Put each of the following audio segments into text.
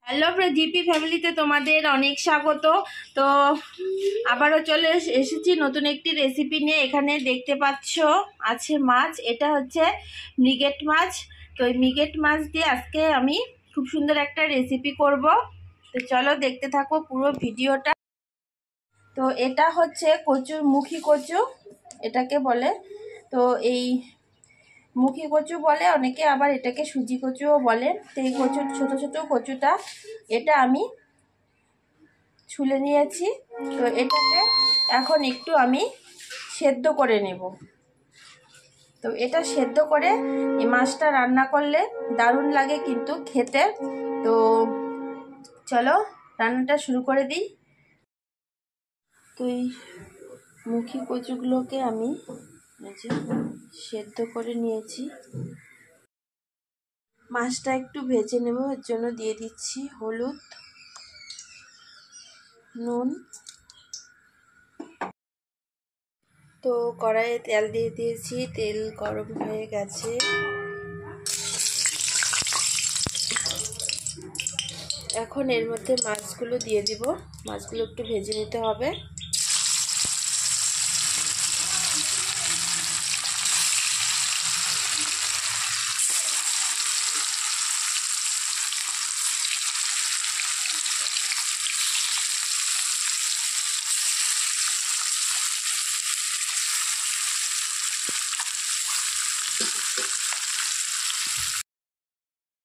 Hello GP ফ্যামিলিতে তোমাদের অনেক স্বাগত। তো আবারও চলে এসেছি নতুন একটি রেসিপি নিয়ে। এখানে দেখতে পাচ্ছ আছে মাছ, এটা হচ্ছে মৃগেল মাছ। তো এই মৃগেল মাছ দিয়ে আজকে আমি খুব সুন্দর একটা রেসিপি করব। তো চলো দেখতে থাকো পুরো ভিডিওটা। তো এটা হচ্ছে কচুর মুখী কচু এটাকে বলে। তো এই মুখী কচু বলে অনেকে, আবার এটাকে সুজি কচুও বলে। তো এই কচুর ছোট ছোট কচুটা এটা আমি ছুলে নিয়েছি। তো এটাকে এখন একটু আমি সেদ্ধ করে নেব। তো এটা সেদ্ধ করে এই মাছটা রান্না করলে দারুণ লাগে কিন্তু খেতে। তো চলো রান্নাটা শুরু করে দিই। তো এই মুখী কচুগুলোকে আমি সেদ্ধ করে নিয়েছি। মাছটা একটু ভেজে নেব, এর জন্য দিয়ে দিচ্ছি হলুদ, নুন। তো কড়াইয়ে তেল দিয়ে দিয়েছি, তেল গরম হয়ে গেছে। এখন এর মধ্যে মাছগুলো দিয়ে দিব। মাছগুলো একটু ভেজে নিতে হবে।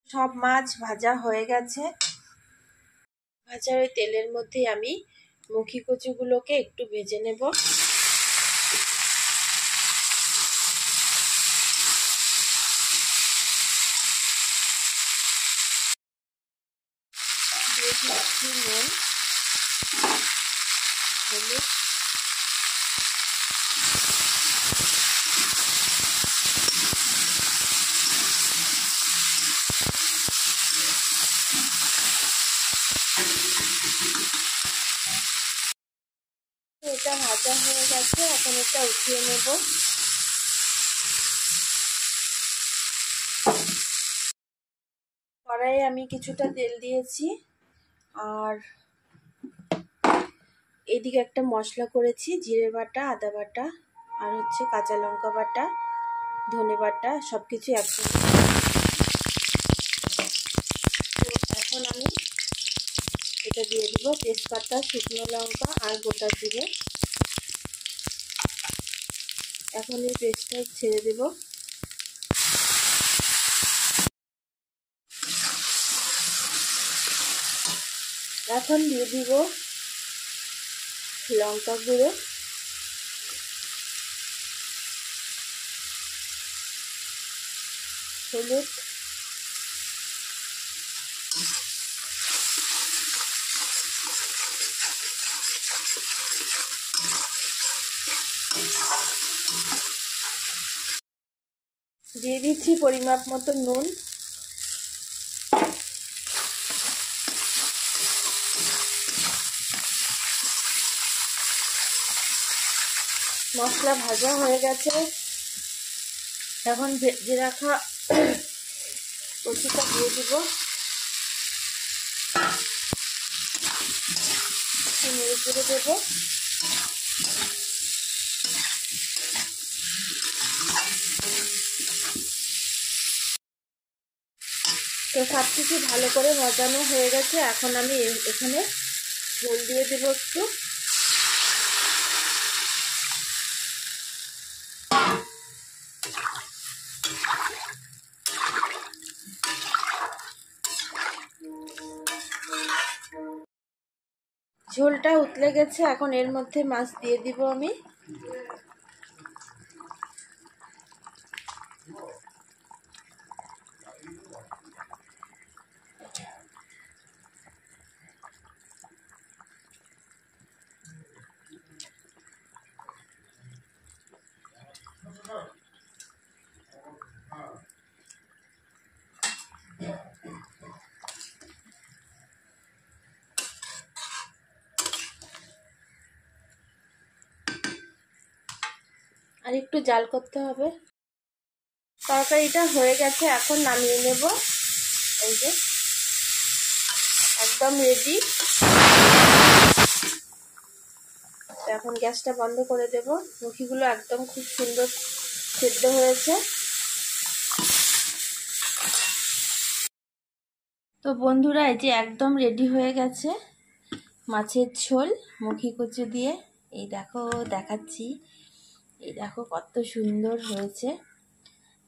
সব মাছ ভাজা হয়ে গেছে। ভাজা ওই তেলের মধ্যে আমি মুখী কচুগুলোকে একটু ভেজে নেব। দিয়ে দিচ্ছি নুন, হলুদ, এটা ভাজা হয়ে গেছে। এখন এটা উঠিয়ে নেব। কড়াইয়ে আমি কিছুটা তেল দিয়েছি, আর এদিকে একটা মশলা করেছি, জিরে বাটা, আদা বাটা, আর হচ্ছে কাঁচা লঙ্কা বাটা, ধনে বাটা, সবকিছু একসঙ্গে। তো এখন আমি এটা দিয়ে দিব তেজপাতা, শুকনো লঙ্কা আর গোটা জিরে। এখন এই পেস্টটা ছেড়ে দেব। এখন দিয়ে দিব লঙ্কা গুঁড়ো, হলুদ, দিয়ে দিচ্ছি পরিমাপ মতো নুন। মশলা ভাজা হয়ে গেছে। এখন ভেজে রাখা কচুটা দিয়ে দিব। নেড়ে চেড়ে দেব। তো সব কিছু ভালো করে মজানো হয়ে গেছে। এখন আমি এখানে ঝোল দিয়ে দেব একটু। ঝোলটা উতলে গেছে। এখন এর মধ্যে মাছ দিয়ে দিব আমি। আর একটু জাল করতে হবে। তরকারিটা হয়ে গেছে, এখন নামিয়ে নেব। এই যে একদম রেডি। এখন গ্যাসটা বন্ধ করে দেব। মুখিগুলো একদম খুব সুন্দর সেদ্ধ হয়েছে। তো বন্ধুরা, এই যে একদম রেডি হয়ে গেছে মাছের ঝোল মুখি কচু দিয়ে। এই দেখো, দেখাচ্ছি, এই দেখো কত সুন্দর হয়েছে।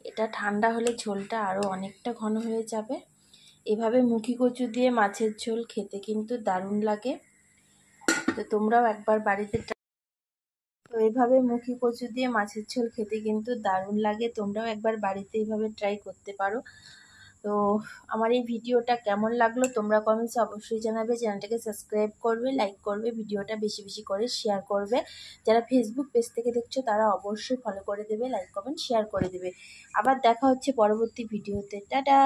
এটা ঠান্ডা হলে ঝোলটা আরও অনেকটা ঘন হয়ে যাবে। এভাবে মুখি কচু দিয়ে মাছের ঝোল খেতে কিন্তু দারুণ লাগে। তো তোমরাও একবার বাড়িতে তো এইভাবে মুখি কচু দিয়ে মাছের ঝোল খেতে কিন্তু দারুণ লাগে। তোমরাও একবার বাড়িতে এইভাবে ট্রাই করতে পারো। তো আমার এই ভিডিওটা কেমন লাগলো তোমরা কমেন্টসে অবশ্যই জানাবে। চ্যানেলটাকে সাবস্ক্রাইব করবে, লাইক করবে, ভিডিওটা বেশি বেশি করে শেয়ার করবে। যারা ফেসবুক পেজ থেকে দেখছো তারা অবশ্যই ফলো করে দেবে, লাইক কমেন্ট শেয়ার করে দেবে। আবার দেখা হচ্ছে পরবর্তী ভিডিওতে। টাটা।